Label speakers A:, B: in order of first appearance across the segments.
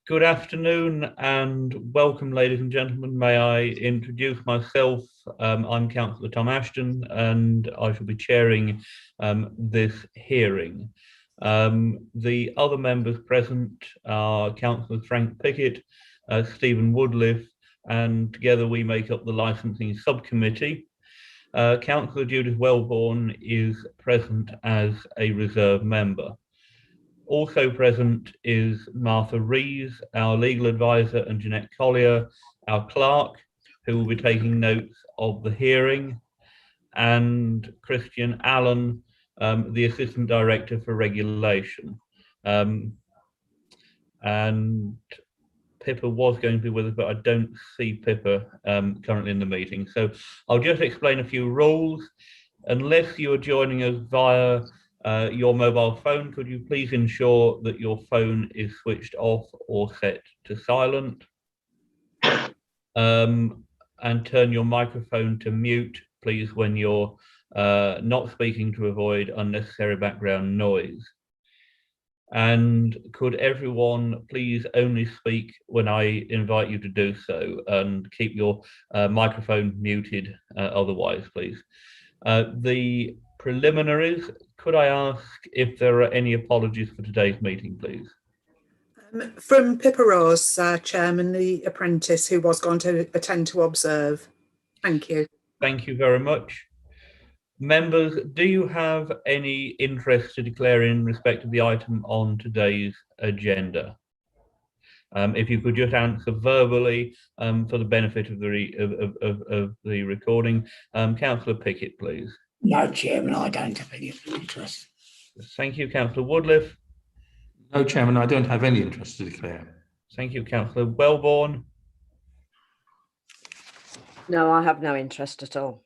A: Good afternoon and welcome, ladies and gentlemen. May I introduce myself? I'm Councillor Tom Ashton and I shall be chairing this hearing. The other members present are Councillors Frank Pickett, Stephen Woodliff, and together we make up the licensing subcommittee. Councillor Judith Wellborn is present as a reserve member. Also present is Martha Rees, our legal advisor, and Jeanette Collier, our clerk, who will be taking notes of the hearing, and Christian Allen, the assistant director for regulation. And Pippa was going to be with us, but I don't see Pippa currently in the meeting. So I'll just explain a few rules. Unless you are joining us via your mobile phone, could you please ensure that your phone is switched off or set to silent? And turn your microphone to mute, please, when you're not speaking, to avoid unnecessary background noise. And could everyone please only speak when I invite you to do so, and keep your microphone muted otherwise, please. The preliminaries, could I ask if there are any apologies for today's meeting, please?
B: From Pippa Rose, Chairman, the apprentice who was going to attend to observe. Thank you.
A: Thank you very much. Members, do you have any interest to declare in respect of the item on today's agenda? If you could just answer verbally for the benefit of the recording. Councillor Pickett, please.
C: No, Chairman, I don't have any interest.
A: Thank you. Councillor Woodliff.
D: No, Chairman, I don't have any interest to declare.
A: Thank you. Councillor Wellborn.
E: No, I have no interest at all.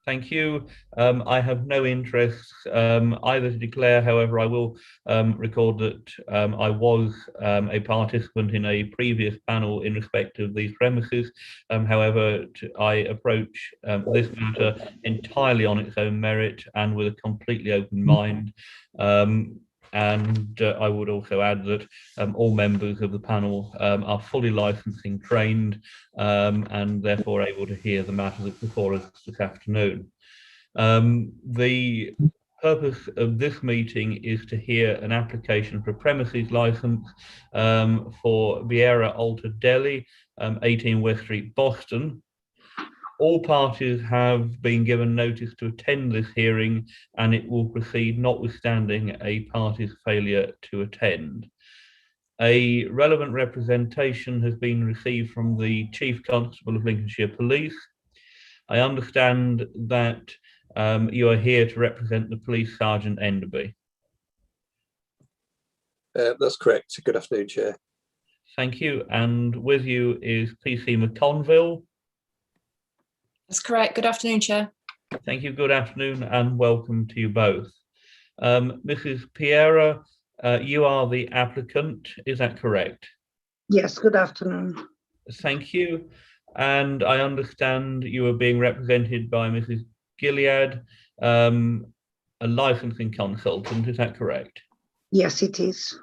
A: Thank you. I have no interest either to declare. However, I will record that I was a participant in a previous panel in respect of these premises. However, I approach this matter entirely on its own merit and with a completely open mind. And I would also add that all members of the panel are fully licensing trained and therefore able to hear the matter that's before us this afternoon. The purpose of this meeting is to hear an application for a premises license for Vieira Alta Deli, 18 West Street, Boston. All parties have been given notice to attend this hearing and it will proceed notwithstanding a party's failure to attend. A relevant representation has been received from the Chief Constable of Lincolnshire Police. I understand that you are here to represent the Police Sergeant Enderby.
F: That's correct. Good afternoon, Chair.
A: Thank you. And with you is PC McConville.
G: That's correct. Good afternoon, Chair.
A: Thank you. Good afternoon and welcome to you both. Mrs. Piera, you are the applicant, is that correct?
H: Yes, good afternoon.
A: Thank you. And I understand you are being represented by Mrs. Gilead, a licensing consultant, is that correct?
H: Yes, it is.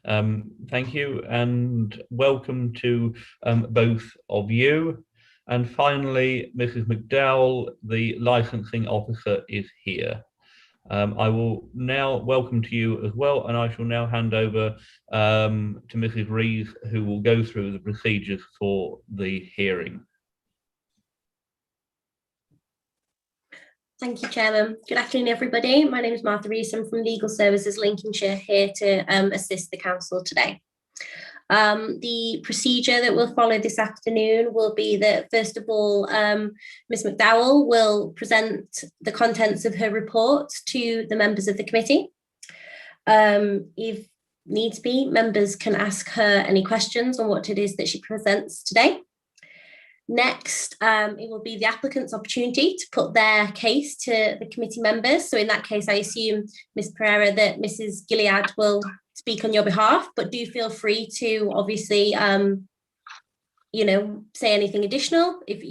A: Thank you and welcome to both of you. And finally, Mrs. McDowell, the licensing officer, is here. I will now welcome to you as well, and I shall now hand over to Mrs. Rees, who will go through the procedures for the hearing.
I: Thank you, Chairman. Good afternoon, everybody. My name is Martha Rees. I'm from Legal Services Lincolnshire, here to assist the Council today. The procedure that we'll follow this afternoon will be that, first of all, Ms. McDowell will present the contents of her report to the members of the committee. If needs be, members can ask her any questions on what it is that she presents today. Next, it will be the applicant's opportunity to put their case to the committee members. So in that case, I assume, Ms. Pereira, that Mrs. Gilead will speak on your behalf, but do feel free to obviously, say anything additional. If,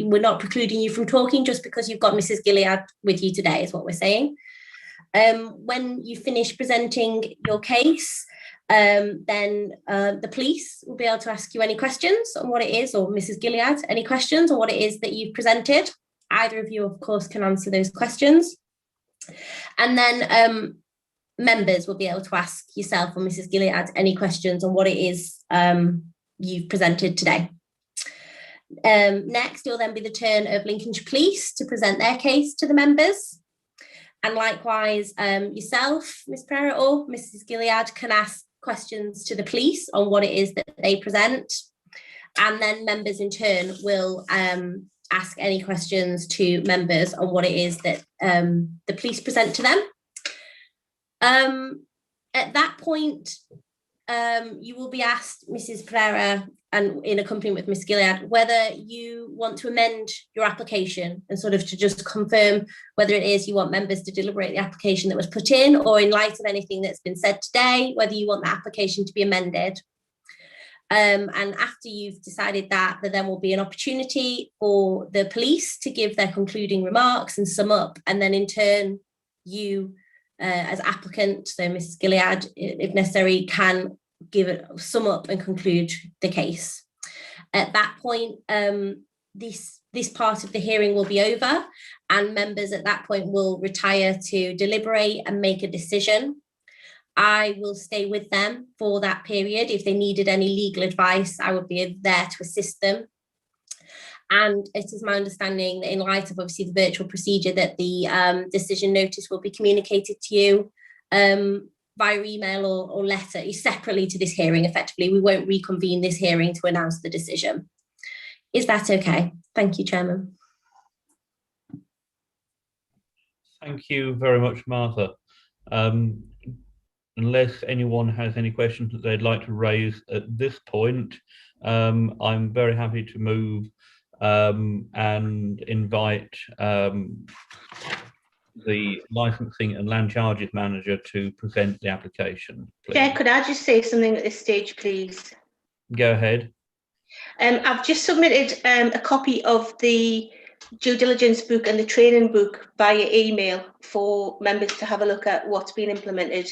I: we're not precluding you from talking just because you've got Mrs. Gilead with you today, is what we're saying. When you finish presenting your case, Then the police will be able to ask you any questions on what it is, or Mrs. Gilead, any questions on what it is that you've presented. Either of you, of course, can answer those questions. And then members will be able to ask yourself or Mrs. Gilead any questions on what it is you've presented today. Next, it will then be the turn of Lincolnshire Police to present their case to the members. And likewise, yourself, Ms. Pereira, or Mrs. Gilead can ask questions to the police on what it is that they present. And then members in turn will ask any questions to members on what it is that the police present to them. At that point, you will be asked, Mrs. Pereira, and in accompaniment with Ms. Gilead, whether you want to amend your application and sort of to just confirm whether it is you want members to deliberate the application that was put in, or in light of anything that's been said today, whether you want the application to be amended. And after you've decided that, there then will be an opportunity for the police to give their concluding remarks and sum up, and then in turn, you as applicant, so Mrs. Gilead, if necessary, can give it sum up and conclude the case. At that point, this part of the hearing will be over, and members at that point will retire to deliberate and make a decision. I will stay with them for that period. If they needed any legal advice, I would be there to assist them. And it is my understanding that in light of obviously the virtual procedure, that the decision notice will be communicated to you via email or letter separately to this hearing. Effectively, we won't reconvene this hearing to announce the decision. Is that okay? Thank you, Chairman.
A: Thank you very much, Martha. Unless anyone has any questions that they'd like to raise at this point, I'm very happy to move and invite the licensing and land charges manager to present the application. Please.
J: Chair, could I just say something at this stage, please?
A: Go ahead.
J: I've just submitted a copy of the due diligence book and the training book via email for members to have a look at what's been implemented.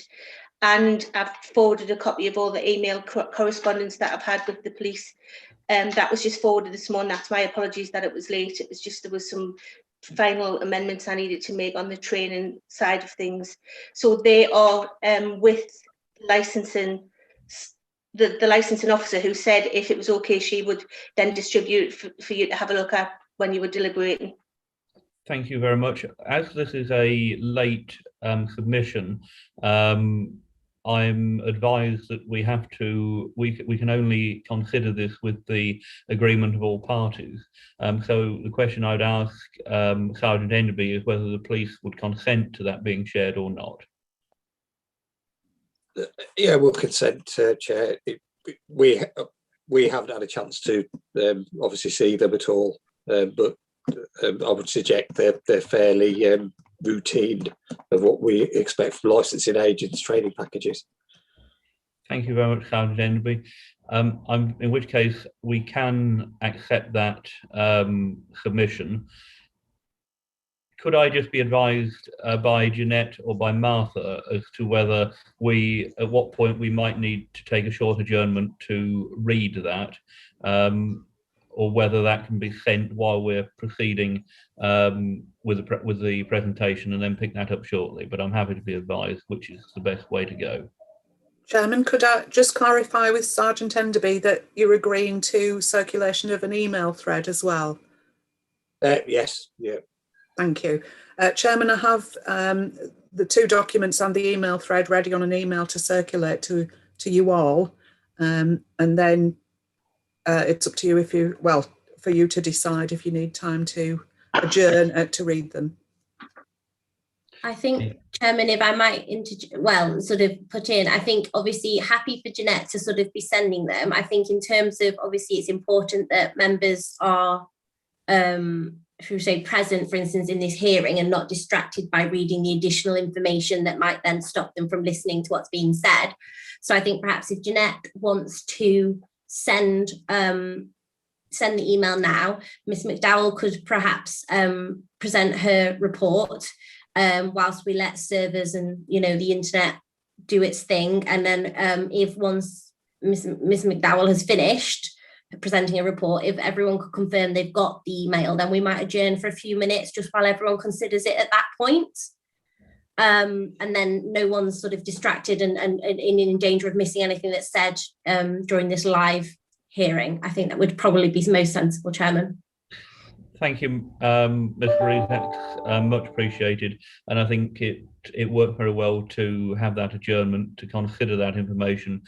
J: And I've forwarded a copy of all the email correspondence that I've had with the police. That was just forwarded this morning. That's my apologies that it was late. It was just there was some final amendments I needed to make on the training side of things. So they are with licensing, the licensing officer, who said if it was okay, she would then distribute for you to have a look at when you were deliberating.
A: Thank you very much. As this is a late submission, I'm advised that we have to, we can only consider this with the agreement of all parties. So the question I'd ask Sergeant Enderby is whether the police would consent to that being shared or not.
F: Yeah, we'll consent, Chair. We haven't had a chance to obviously see them at all, but I would suggest they're fairly routine of what we expect from licensing agents' training packages.
A: Thank you very much, Sergeant Enderby. In which case we can accept that submission. Could I just be advised by Jeanette or by Martha as to whether at what point we might need to take a short adjournment to read that, or whether that can be sent while we're proceeding with the presentation and then pick that up shortly. But I'm happy to be advised which is the best way to go.
B: Chairman, could I just clarify with Sergeant Enderby that you're agreeing to circulation of an email thread as well?
F: Yes, yeah.
B: Thank you. Chairman, I have the two documents and the email thread ready on an email to circulate to you all. And then it's up to you for you to decide if you need time to adjourn to read them.
I: I think, Chairman, if I might put in, I think obviously happy for Jeanette to sort of be sending them. I think in terms of obviously it's important that members are present, for instance, in this hearing and not distracted by reading the additional information that might then stop them from listening to what's being said. So I think perhaps if Jeanette wants to send the email now, Ms. McDowell could perhaps present her report whilst we let servers and the internet do its thing, and then if once Ms McDowell has finished presenting a report, if everyone could confirm they've got the email, then we might adjourn for a few minutes just while everyone considers it at that point. And then no one's sort of distracted and in danger of missing anything that's said during this live hearing. I think that would probably be most sensible, Chairman.
A: Thank you, Ms. Rees. That's much appreciated. And I think it worked very well to have that adjournment to consider that information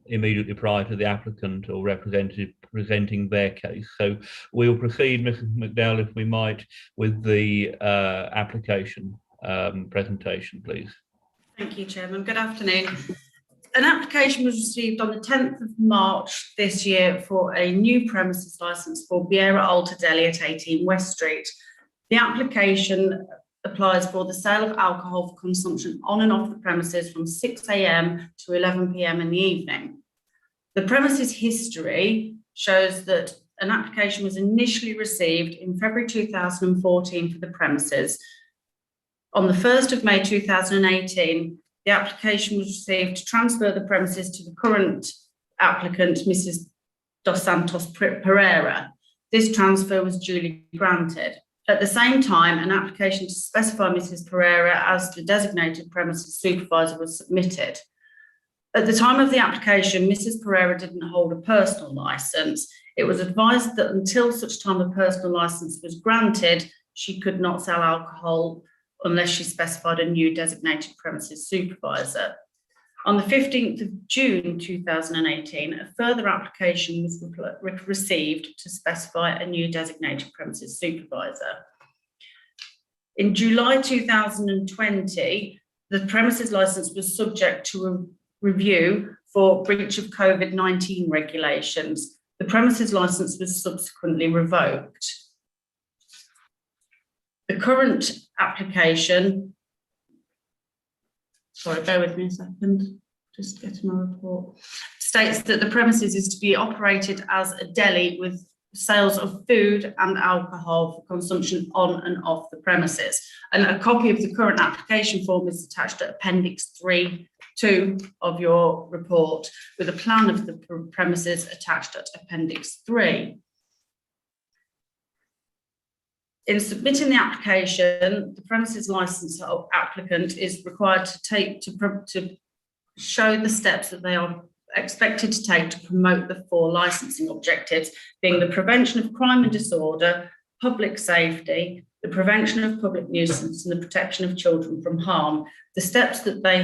A: immediately prior to the applicant or representative presenting their case. So we'll proceed, Mrs. McDowell, if we might, with the application presentation, please.
K: Thank you, Chairman. Good afternoon. An application was received on the 10th of March this year for a new premises licence for Biera Alta Deli at 18 West Street. The application applies for the sale of alcohol for consumption on and off the premises from 6 AM to 11 PM in the evening. The premises history shows that an application was initially received in February 2014 for the premises. On the 1st of May 2018, the application was received to transfer the premises to the current applicant, Mrs. Dos Santos Pereira. This transfer was duly granted. At the same time, an application to specify Mrs. Pereira as the designated premises supervisor was submitted. At the time of the application, Mrs. Pereira didn't hold a personal licence. It was advised that until such time a personal licence was granted, she could not sell alcohol unless she specified a new designated premises supervisor. On the 15th of June 2018, a further application was received to specify a new designated premises supervisor. In July 2020, the premises licence was subject to a review for breach of COVID-19 regulations. The premises licence was subsequently revoked. The current application, sorry, bear with me a second, just getting my report, states that the premises is to be operated as a deli with sales of food and alcohol for consumption on and off the premises. And a copy of the current application form is attached to Appendix 3.2 of your report, with a plan of the premises attached at Appendix 3. In submitting the application, the premises licence applicant is required to show the steps that they are expected to take to promote the 4 licensing objectives, being the prevention of crime and disorder, public safety, the prevention of public nuisance, and the protection of children from harm. The steps that they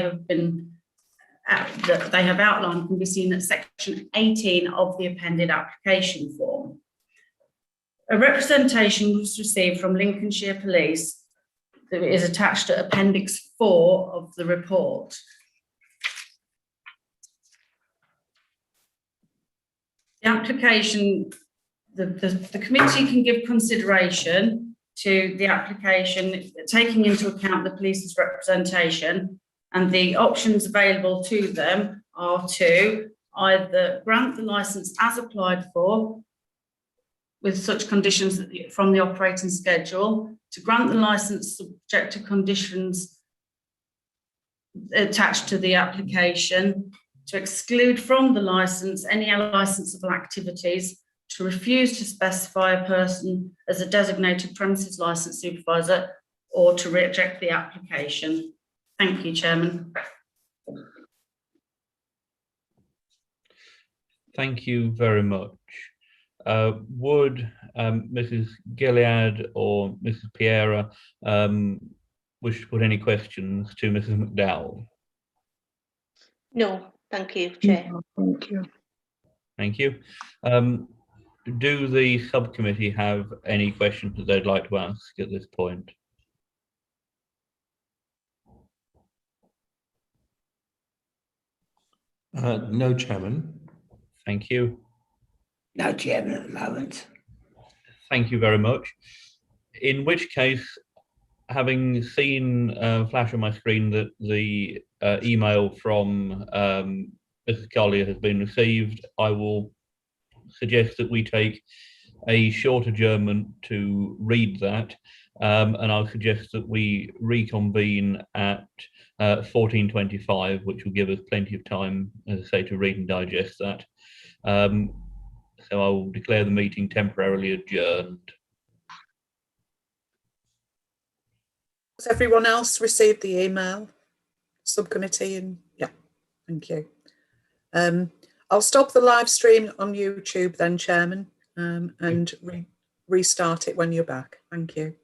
K: have outlined can be seen at section 18 of the appended application form. A representation was received from Lincolnshire Police that is attached to Appendix 4 of the report. The application, the committee can give consideration to the application, taking into account the police's representation, and the options available to them are to either grant the licence as applied for, with such conditions from the operating schedule, to grant the licence subject to conditions attached to the application, to exclude from the licence any licensable activities, to refuse to specify a person as a designated premises licence supervisor, or to reject the application. Thank you, Chairman.
A: Thank you very much. Would Mrs. Gilead or Mrs. Pereira wish to put any questions to Mrs. McDowell?
J: No, thank you, Chair.
H: Thank you.
A: Thank you. Do the subcommittee have any questions that they'd like to ask at this point?
D: No, Chairman.
A: Thank you.
C: No, Chairman, at the moment.
A: Thank you very much. In which case, having seen flash on my screen that the email from Mrs. Collier has been received, I will suggest that we take a short adjournment to read that, and I'll suggest that we reconvene at 1425, which will give us plenty of time, as I say, to read and digest that. So I will declare the meeting temporarily adjourned.
B: Has everyone else received the email? Subcommittee and yeah, thank you. I'll stop the live stream on YouTube then, Chairman, and restart it when you're back. Thank you.